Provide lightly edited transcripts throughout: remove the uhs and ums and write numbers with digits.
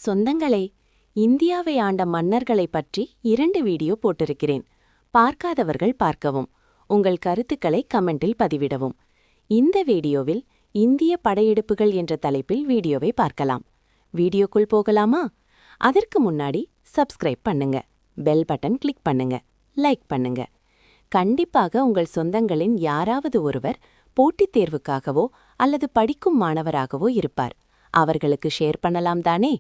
சொந்தங்களே, இந்தியாவை ஆண்ட மன்னர்களைப் பற்றி 2 வீடியோ போட்டிருக்கிறேன். பார்க்காதவர்கள் பார்க்கவும். உங்கள் கருத்துக்களை கமெண்டில் பதிவிடவும். இந்த வீடியோவில் இந்திய படையெடுப்புகள் என்ற தலைப்பில் வீடியோவை பார்க்கலாம். வீடியோக்குள் போகலாமா? அதற்கு முன்னாடி சப்ஸ்கிரைப் பண்ணுங்க, பெல் பட்டன் கிளிக் பண்ணுங்க, லைக் பண்ணுங்க. கண்டிப்பாக உங்கள் சொந்தங்களின் யாராவது ஒருவர் போட்டித் தேர்வுக்காகவோ அல்லது படிக்கும் மாணவராகவோ இருப்பார். அவர்களுக்கு ஷேர் பண்ணலாம் தானே?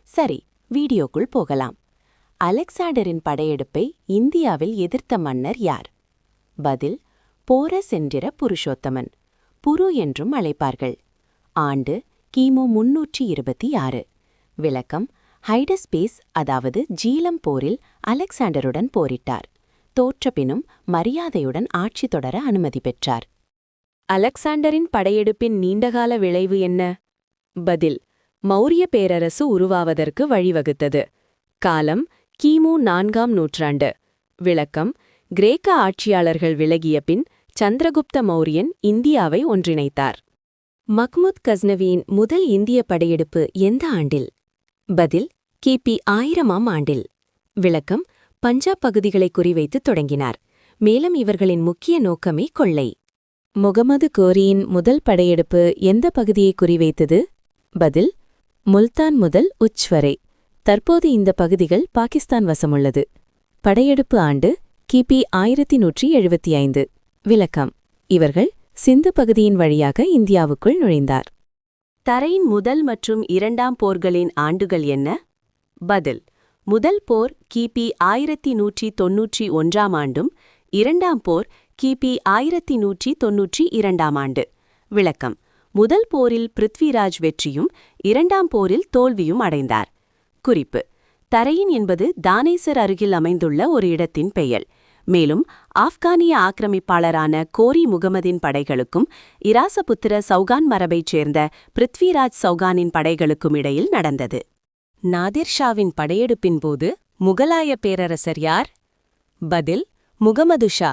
சரி, வீடியோக்குள் போகலாம். அலெக்சாண்டரின் படையெடுப்பை இந்தியாவில் எதிர்த்த மன்னர் யார்? பதில்: போரஸ் என்கிற புருஷோத்தமன். புரு என்றும் அழைப்பார்கள். ஆண்டு: கிமு 326. விளக்கம்: ஹைடஸ்பேஸ் அதாவது ஜீலம் போரில் அலெக்சாண்டருடன் போரிட்டார். தோற்றபினும் மரியாதையுடன் ஆட்சி தொடர அனுமதி பெற்றார். அலெக்சாண்டரின் படையெடுப்பின் நீண்டகால விளைவு என்ன? பதில்: மௌரிய பேரரசு உருவாவதற்கு வழிவகுத்தது. காலம்: கிமு 4ஆம் நூற்றாண்டு. விளக்கம்: கிரேக்க ஆட்சியாளர்கள் விலகிய பின் சந்திரகுப்த மௌரியன் இந்தியாவை ஒன்றிணைத்தார். மஹ்முத் கஸ்னவியின் முதல் இந்திய படையெடுப்பு எந்த ஆண்டில்? பதில்: கிபி 1000ஆம் ஆண்டில். விளக்கம்: பஞ்சாப் பகுதிகளை குறிவைத்து தொடங்கினார். மேலும் இவர்களின் முக்கிய நோக்கமே கொள்ளை. முகமது கோரியின் முதல் படையெடுப்பு எந்த பகுதியை குறிவைத்தது? பதில்: முல்தான் முதல் உச் வரை. தற்போது இந்த பகுதிகள் பாகிஸ்தான் வசமுள்ளது. படையெடுப்பு ஆண்டு: கிபி 1175. விளக்கம்: இவர்கள் சிந்து பகுதியின் வழியாக இந்தியாவுக்குள் நுழைந்தார். தரையின் முதல் மற்றும் 2ஆம் போர்களின் ஆண்டுகள் என்ன? பதில்: முதல் போர் கிபி 1191ஆம் ஆண்டும், 2ஆம் போர் கிபி 1192ஆம் ஆண்டு. விளக்கம்: முதல் போரில் பிருத்விராஜ் வெற்றியும் 2ஆம் போரில் தோல்வியும் அடைந்தார். குறிப்பு: தரையின் என்பது தானேசர் அருகில் அமைந்துள்ள ஒரு இடத்தின் பெயர். மேலும் ஆப்கானிய ஆக்கிரமிப்பாளரான கோரி முகமதின் படைகளுக்கும் இராசபுத்திர சௌகான் மரபைச் சேர்ந்த பிருத்விராஜ் சௌகானின் படைகளுக்கும் இடையில் நடந்தது. நாதிர் ஷாவின் படையெடுப்பின் போது முகலாய பேரரசர் யார்? பதில்: முகமது ஷா.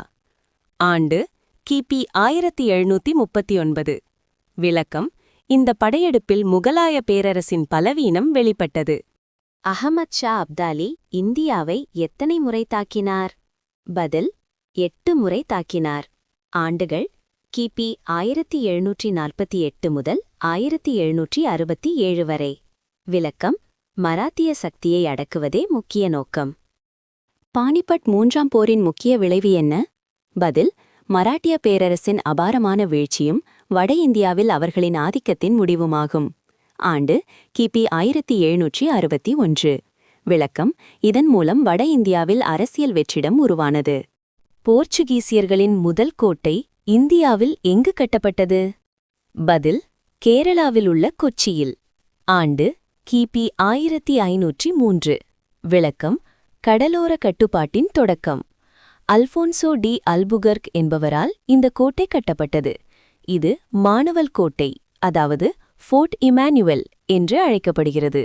ஆண்டு: கிபி 1739. விளக்கம்: இந்த படையெடுப்பில் முகலாய பேரரசின் பலவீனம் வெளிப்பட்டது. அஹமத் ஷா அப்தாலி இந்தியாவை எத்தனை முறை தாக்கினார்? பதில்: 8 முறை தாக்கினார். ஆண்டுகள்: கிபி 1748 முதல் 1767 வரை. விளக்கம்: மராத்திய சக்தியை அடக்குவதே முக்கிய நோக்கம். பானிபட் 3ஆம் போரின் முக்கிய விளைவு என்ன? பதில்: மராட்டிய பேரரசின் அபாரமான வீழ்ச்சியும் வட இந்தியாவில் அவர்களின் ஆதிக்கத்தின் முடிவுமாகும். ஆண்டு: கிபி 1761. விளக்கம்: இதன் மூலம் வட இந்தியாவில் அரசியல் வெற்றிடம் உருவானது. போர்ச்சுகீசியர்களின் முதல் கோட்டை இந்தியாவில் எங்கு கட்டப்பட்டது? பதில்: கேரளாவில் உள்ள கொச்சியில். ஆண்டு: கிபி 1503. விளக்கம்: கடலோர கட்டுப்பாட்டின் தொடக்கம். அல்போன்சோ டி அல்புகர்க் என்பவரால் இந்த கோட்டை கட்டப்பட்டது. இது மானுவல் கோட்டை, அதாவது ஃபோர்ட் இமானுவேல் என்று அழைக்கப்படுகிறது.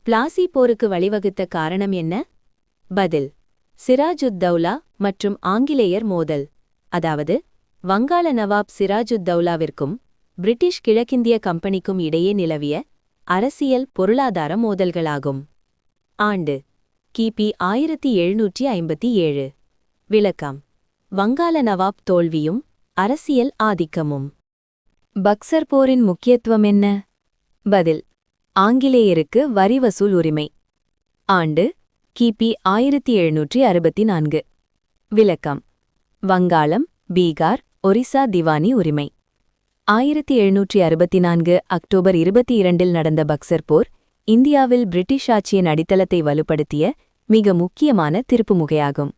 பிளாசி போருக்கு வழிவகுத்த காரணம் என்ன? பதில்: சிராஜுத்தௌலா மற்றும் ஆங்கிலேயர் மோதல். அதாவது வங்காள நவாப் சிராஜுத்தௌலாவிற்கும் பிரிட்டிஷ் கிழக்கிந்திய கம்பெனிக்கும் இடையே நிலவிய அரசியல் பொருளாதார மோதல்களாகும். ஆண்டு: கிபி 1757. விளக்கம்: வங்காள நவாப் தோல்வியும் அரசியல் ஆதிக்கமும். பக்சர் போரின் முக்கியத்துவம் என்ன? பதில்: ஆங்கிலேயருக்கு வரி வசூல் உரிமை. ஆண்டு: கிபி 1764. விளக்கம்: வங்காளம், பீகார், ஒரிசா திவானி உரிமை. 1764 அக்டோபர் 22 நடந்த பக்சர் போர் இந்தியாவில் பிரிட்டிஷ் ஆட்சியின் அடித்தளத்தை வலுப்படுத்திய மிக முக்கியமான திருப்புமுகையாகும்.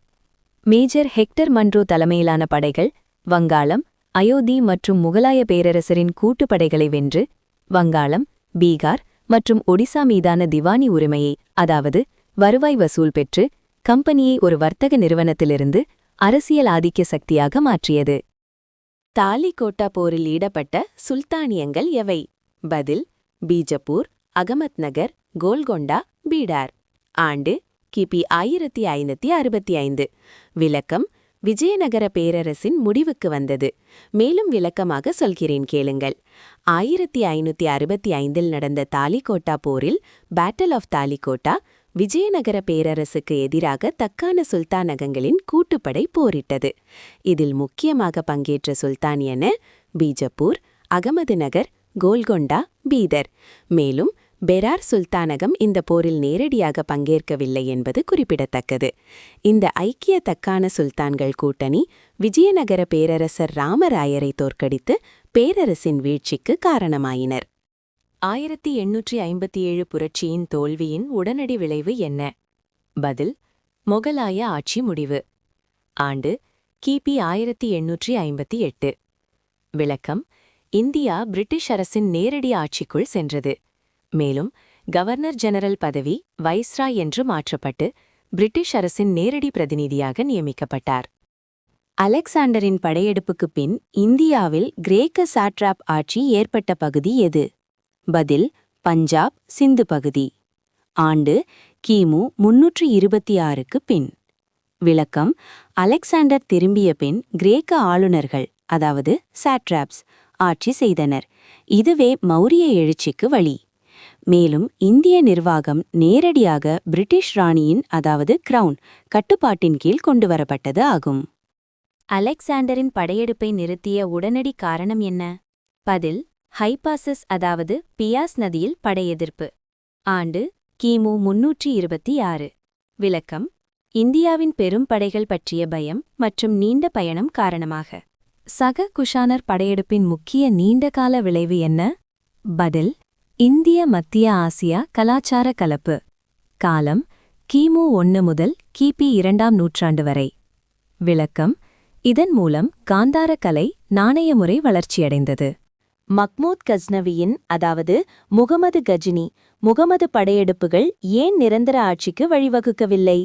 மேஜர் ஹெக்டர் மன்ரோ தலைமையிலான படைகள் வங்காளம், அயோத்தி மற்றும் முகலாய பேரரசரின் கூட்டுப்படைகளை வென்று வங்காளம், பீகார் மற்றும் ஒடிசா மீதான திவானி உரிமையை, அதாவது வருவாய் வசூல் பெற்று கம்பெனியை ஒரு வர்த்தக நிறுவனத்திலிருந்து அரசியல் ஆதிக்க சக்தியாக மாற்றியது. தாலிகோட்டா போரில் ஈடுபட்ட சுல்தானியங்கள் எவை? பதில்: பீஜப்பூர், அகமத் நகர், கோல்கொண்டா, பீடார். ஆண்டு: கிபி 1565. விளக்கம்: விஜயநகர பேரரசின் முடிவுக்கு வந்தது. மேலும் விளக்கமாக சொல்கிறேன் கேளுங்கள். 1565 நடந்த தாலிகோட்டா போரில் பேட்டில் ஆஃப் தாலிகோட்டா விஜயநகர பேரரசுக்கு எதிராக தக்கான சுல்தானகங்களின் கூட்டுப்படை போரிட்டது. இதில் முக்கியமாக பங்கேற்ற சுல்தானியன பீஜப்பூர், அகமது நகர், கோல்கொண்டா, பீதர். மேலும் பெரார் சுல்தானகம் இந்த போரில் நேரடியாக பங்கேற்கவில்லை என்பது குறிப்பிடத்தக்கது. இந்த ஐக்கிய தக்கான சுல்தான்கள் கூட்டணி விஜயநகர பேரரசர் ராமராயரை தோற்கடித்து பேரரசின் வீழ்ச்சிக்கு காரணமாயினர். 1857 புரட்சியின் தோல்வியின் உடனடி விளைவு என்ன? பதில்: மொகலாய ஆட்சி முடிவு. ஆண்டு: கிபி 1858. விளக்கம்: இந்தியா பிரிட்டிஷ் அரசின் நேரடி ஆட்சிக்குள் சென்றது. மேலும் கவர்னர் ஜெனரல் பதவி வைஸ்ராய் என்று மாற்றப்பட்டு பிரிட்டிஷ் அரசின் நேரடி பிரதிநிதியாக நியமிக்கப்பட்டார். அலெக்சாண்டரின் படையெடுப்புக்குப் பின் இந்தியாவில் கிரேக்க சாட்ராப் ஆட்சி ஏற்பட்ட பகுதி எது? பதில்: பஞ்சாப், சிந்து பகுதி. ஆண்டு: கிமு 326க்கு பின். விளக்கம்: அலெக்சாண்டர் திரும்பிய பின் கிரேக்க ஆளுநர்கள், அதாவது சாட்ராப்ஸ், ஆட்சி செய்தனர். இதுவே மௌரிய எழுச்சிக்கு வழி. மேலும் இந்திய நிர்வாகம் நேரடியாக பிரிட்டிஷ் ராணியின், அதாவது கிரவுன், கட்டுப்பாட்டின் கீழ் கொண்டுவரப்பட்டது ஆகும். அலெக்சாண்டரின் படையெடுப்பை நிறுத்திய உடனடி காரணம் என்ன? பதில்: ஹைபாசஸ், அதாவது பியாஸ் நதியில் படையெதிர்ப்பு. ஆண்டு: கிமு 326. விளக்கம்: இந்தியாவின் பெரும் படைகள் பற்றிய பயம் மற்றும் நீண்ட பயணம் காரணமாக. சக குஷானர் படையெடுப்பின் முக்கிய நீண்டகால விளைவு என்ன? பதில்: இந்திய மத்திய ஆசியா கலாச்சார கலப்பு. காலம்: கிமு 1 முதல் கிபி 2ஆம் நூற்றாண்டு வரை. விளக்கம்: இதன் மூலம் காந்தார கலை, நாணய முறை வளர்ச்சியடைந்தது. மஹ்மூத் கஸ்னவியின், அதாவது முகமது கஜினி, முகமது படையெடுப்புகள் ஏன் நிரந்தர ஆட்சிக்கு வழிவகுக்கவில்லை?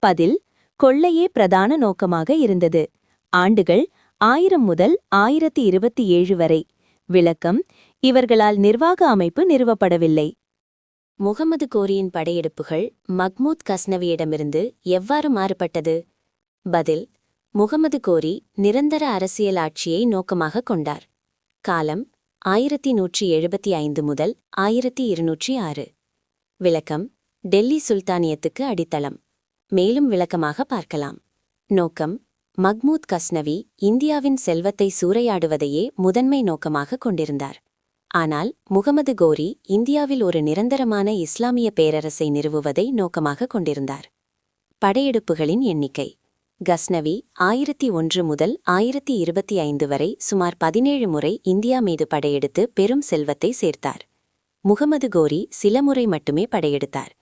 பதில்: கொள்ளையே பிரதான நோக்கமாக இருந்தது. ஆண்டுகள்: 1000 முதல் 1027 வரை. விளக்கம்: இவர்களால் நிர்வாக அமைப்பு நிறுவப்படவில்லை. முகமது கோரியின் படையெடுப்புகள் மஹ்மூத் கஸ்னவியிடமிருந்து எவ்வாறு மாறுபட்டது? பதில்: முகமது கோரி நிரந்தர அரசியல் ஆட்சியை நோக்கமாக கொண்டார். காலம்: 1175 முதல் 1206. விளக்கம்: டெல்லி சுல்தானியத்துக்கு அடித்தளம். மேலும் விளக்கமாக பார்க்கலாம். நோக்கம்: மஹ்மூத் கஸ்னவி இந்தியாவின் செல்வத்தை சூறையாடுவதையே முதன்மை நோக்கமாக கொண்டிருந்தார். ஆனால் முகமது கோரி இந்தியாவில் ஒரு நிரந்தரமான இஸ்லாமிய பேரரசை நிறுவுவதை நோக்கமாக கொண்டிருந்தார். படையெடுப்புகளின் எண்ணிக்கை: கஸ்னவி 1001 முதல் 1025 வரை சுமார் 17 முறை இந்தியா மீது படையெடுத்து பெரும் செல்வத்தை சேர்த்தார். முகமது கோரி சில முறை மட்டுமே படையெடுத்தார்.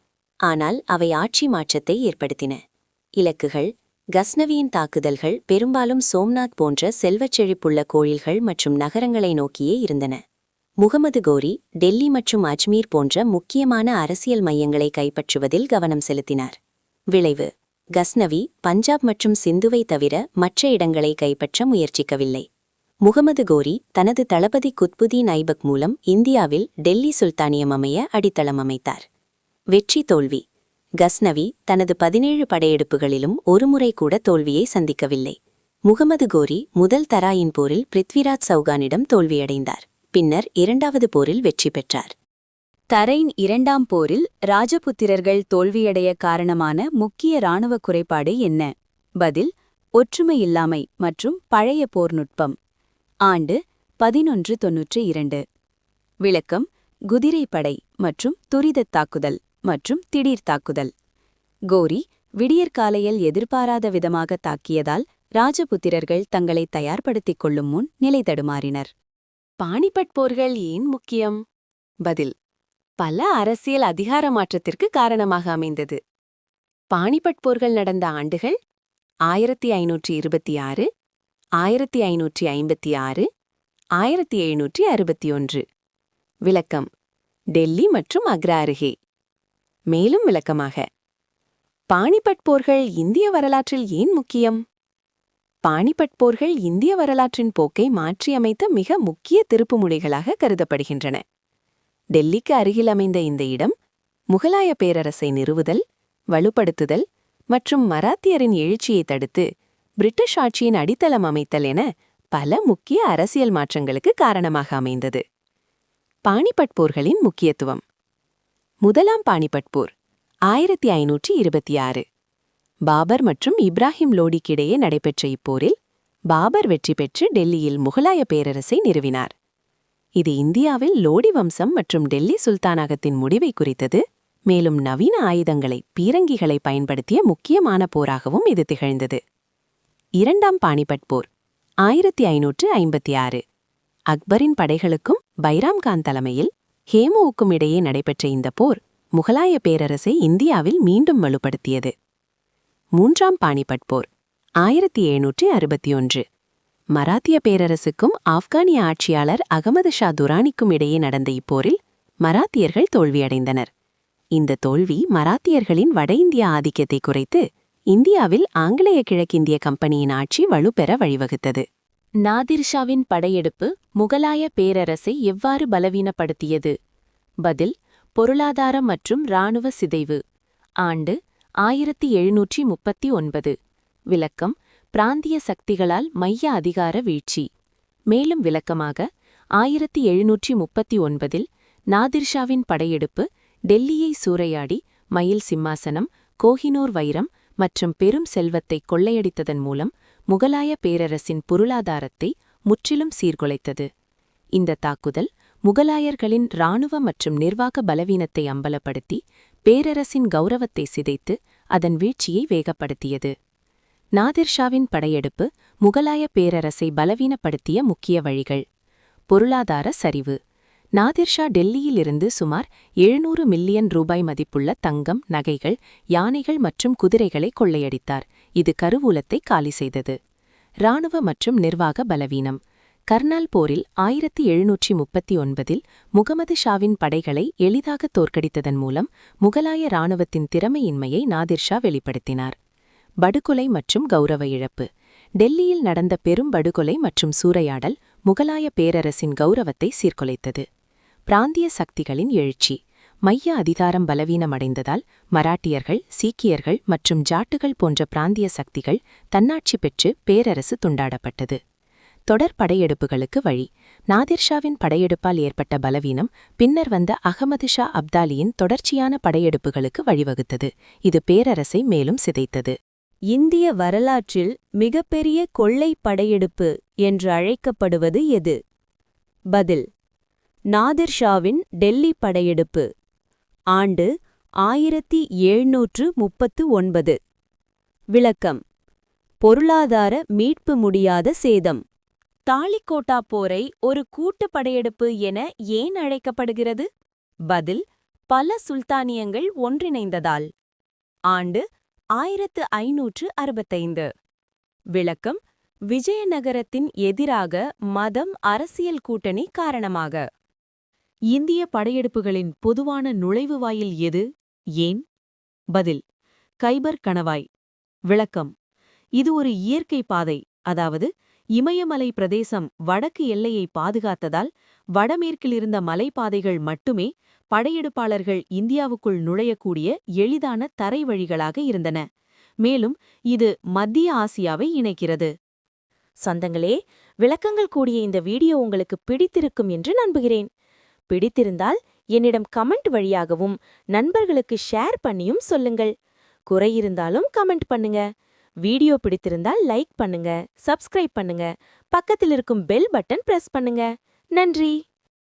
ஆனால் அவை ஆட்சி மாற்றத்தை ஏற்படுத்தின. இலக்குகள்: கஸ்னவியின் தாக்குதல்கள் பெரும்பாலும் சோம்நாத் போன்ற செல்வச் செழிப்புள்ள கோயில்கள் மற்றும் நகரங்களை நோக்கியே இருந்தன. முகமது கோரி டெல்லி மற்றும் அஜ்மீர் போன்ற முக்கியமான அரசியல் மையங்களை கைப்பற்றுவதில் கவனம் செலுத்தினார். விளைவு: கஸ்னவி பஞ்சாப் மற்றும் சிந்துவை தவிர மற்ற இடங்களை கைப்பற்ற முயற்சிக்கவில்லை. முகமது கோரி தனது தளபதி குத்புதீன் ஐபக் மூலம் இந்தியாவில் டெல்லி சுல்தானியம் அமைய அடித்தளம் அமைத்தார். வெற்றி தோல்வி: கஸ்னவி தனது 17 படையெடுப்புகளிலும் ஒருமுறை கூட தோல்வியை சந்திக்கவில்லை. முகமது கோரி முதல் தராயின் போரில் பிருத்விராஜ் சௌகானிடம் தோல்வியடைந்தார். பின்னர் 2வது போரில் வெற்றி பெற்றார். தரைன் 2ஆம் போரில் ராஜபுத்திரர்கள் தோல்வியடைய காரணமான முக்கிய இராணுவ குறைபாடு என்ன? பதில்: ஒற்றுமையில்லாமை மற்றும் பழைய போர் நுட்பம். ஆண்டு: 1192. விளக்கம்: குதிரைப்படை மற்றும் துரிதத் தாக்குதல் மற்றும் திடீர் தாக்குதல். கோரி விடியற்காலையில் எதிர்பாராத விதமாக தாக்கியதால் ராஜபுத்திரர்கள் தங்களை தயார்படுத்திக் கொள்ளும் முன் நிலை தடுமாறினர். பானிபட் போர்கள் ஏன் முக்கியம்? பதில்: பல அரசியல் அதிகார மாற்றத்திற்கு காரணமாக அமைந்தது. பானிபட் போர்கள் நடந்த ஆண்டுகள்: 1526, 1556, 1761. விளக்கம்: டெல்லி மற்றும் அக்ரா அருகே. மேலும் விளக்கமாக: பானிபட் போர்கள் இந்திய வரலாற்றில் ஏன் முக்கியம்? பானிபட் போர்கள் இந்திய வரலாற்றின் போக்கை மாற்றியமைத்த மிக முக்கிய திருப்புமுனைகளாக கருதப்படுகின்றன. டெல்லிக்கு அருகில் அமைந்த இந்த இடம் முகலாய பேரரசை நிறுவுதல், வலுப்படுத்துதல் மற்றும் மராத்தியரின் எழுச்சியை தடுத்து பிரிட்டிஷ் ஆட்சியின் அடித்தளம் அமைத்தல் என பல முக்கிய அரசியல் மாற்றங்களுக்கு காரணமாக அமைந்தது. பானிபட் போர்களின் முக்கியத்துவம். முதலாம் பானிபட் போர் 1526. பாபர் மற்றும் இப்ராஹிம் லோடிக்கிடையே நடைபெற்ற இப்போரில் பாபர் வெற்றி பெற்று டெல்லியில் முகலாய பேரரசை நிறுவினார். இது இந்தியாவில் லோடி வம்சம் மற்றும் டெல்லி சுல்தானகத்தின் முடிவை குறித்தது. மேலும் நவீன ஆயுதங்களை, பீரங்கிகளை பயன்படுத்திய முக்கியமான போராகவும் இது திகழ்ந்தது. இரண்டாம் பானிபட் போர் 1556. அக்பரின் படைகளுக்கும் பைராம் கான் தலைமையில் ஹேமுவுக்கும் இடையே நடைபெற்ற இந்த போர் முகலாய பேரரசை இந்தியாவில் மீண்டும் வலுப்படுத்தியது. மூன்றாம் பானிபட் போர் 1761. மராத்திய பேரரசுக்கும் ஆப்கானிய ஆட்சியாளர் அகமது ஷா துரானிக்கும் இடையே நடந்த இப்போரில் மராத்தியர்கள் தோல்வியடைந்தனர். இந்த தோல்வி மராத்தியர்களின் வட இந்திய ஆதிக்கத்தை குறைத்து இந்தியாவில் ஆங்கிலேய கிழக்கிந்திய கம்பெனியின் ஆட்சி வலுப்பெற வழிவகுத்தது. நாதிர்ஷாவின் படையெடுப்பு முகலாய பேரரசை எவ்வாறு பலவீனப்படுத்தியது? பதில்: பொருளாதார மற்றும் இராணுவ சிதைவு. ஆண்டு 1739. விளக்கம்: பிராந்திய சக்திகளால் மைய அதிகார வீழ்ச்சி. மேலும் விளக்கமாக, 1739 நாதிர்ஷாவின் படையெடுப்பு டெல்லியை சூறையாடி மயில் சிம்மாசனம், கோஹினூர் வைரம் மற்றும் பெரும் செல்வத்தை கொள்ளையடித்ததன் மூலம் முகலாய பேரரசின் பொருளாதாரத்தை முற்றிலும் சீர்குலைத்தது. இந்த தாக்குதல் முகலாயர்களின் இராணுவ மற்றும் நிர்வாக பலவீனத்தை அம்பலப்படுத்தி பேரரசின் கௌரவத்தை சிதைத்து அதன் வீழ்ச்சியை வேகப்படுத்தியது. நாதிர்ஷாவின் படையெடுப்பு முகலாய பேரரசை பலவீனப்படுத்திய முக்கிய வழிகள். பொருளாதார சரிவு. நாதிர்ஷா டெல்லியிலிருந்து சுமார் 700 மில்லியன் ரூபாய் மதிப்புள்ள தங்கம், நகைகள், யானைகள் மற்றும் குதிரைகளை கொள்ளையடித்தார். இது கருவூலத்தை காலி செய்தது. இராணுவ மற்றும் நிர்வாக பலவீனம். கர்னால் போரில் 1739 முகமது ஷாவின் படைகளை எளிதாக தோற்கடித்ததன் மூலம் முகலாய இராணுவத்தின் திறமையின்மையை நாதிர்ஷா வெளிப்படுத்தினார். படுகொலை மற்றும் கௌரவ இழப்பு. டெல்லியில் நடந்த பெரும் படுகொலை மற்றும் சூறையாடல் முகலாய பேரரசின் கௌரவத்தை சீர்குலைத்தது. பிராந்திய சக்திகளின் எழுச்சி. மைய அதிகாரம் பலவீனமடைந்ததால் மராட்டியர்கள், சீக்கியர்கள் மற்றும் ஜாட்டுகள் போன்ற பிராந்திய சக்திகள் தன்னாட்சி பெற்று பேரரசு துண்டாடப்பட்டது. தொடர் படையெடுப்புகளுக்கு வழி. நாதிர்ஷாவின் படையெடுப்பால் ஏற்பட்ட பலவீனம் பின்னர் வந்த அகமது ஷா அப்தாலியின் தொடர்ச்சியான படையெடுப்புகளுக்கு வழிவகுத்தது. இது பேரரசை மேலும் சிதைத்தது. இந்திய வரலாற்றில் மிகப்பெரிய கொள்ளை படையெடுப்பு என்று அழைக்கப்படுவது எது? பதில்: நாதிர்ஷாவின் டெல்லி படையெடுப்பு. ஆண்டு 1739. விளக்கம்: பொருளாதார மீட்பு முடியாத சேதம். தாலிகோட்டா போரை ஒரு கூட்டு படையெடுப்பு என ஏன் அழைக்கப்படுகிறது? பதில்: பல சுல்தானியங்கள் ஒன்றிணைந்ததால். ஆண்டு 1565. விளக்கம்: விஜயநகரத்தின் எதிராக மதம், அரசியல் கூட்டணி காரணமாக. இந்திய படையெடுப்புகளின் பொதுவான நுழைவு வாயில் எது? ஏன்? பதில்: கைபர் கணவாய். விளக்கம்: இது ஒரு இயற்கை பாதை, அதாவது இமயமலை பிரதேசம் வடக்கு எல்லையை பாதுகாத்ததால் வடமேற்கிலிருந்த மலைப்பாதைகள் மட்டுமே படையெடுப்பாளர்கள் இந்தியாவுக்குள் நுழையக்கூடிய எளிதான தரை வழிகளாக இருந்தன. மேலும் இது மத்திய ஆசியாவை இணைக்கிறது. சொந்தங்களே, விளக்கங்கள் கூடிய இந்த வீடியோ உங்களுக்கு பிடித்திருக்கும் என்று நம்புகிறேன். பிடித்திருந்தால் என்னிடம் கமெண்ட் வழியாகவும் நண்பர்களுக்கு ஷேர் பண்ணியும் சொல்லுங்கள். குறை இருந்தாலும் கமெண்ட் பண்ணுங்க. வீடியோ பிடித்திருந்தால் லைக் பண்ணுங்க, சப்ஸ்கிரைப் பண்ணுங்க, பக்கத்தில் இருக்கும் பெல் பட்டன் பிரஸ் பண்ணுங்க. நன்றி.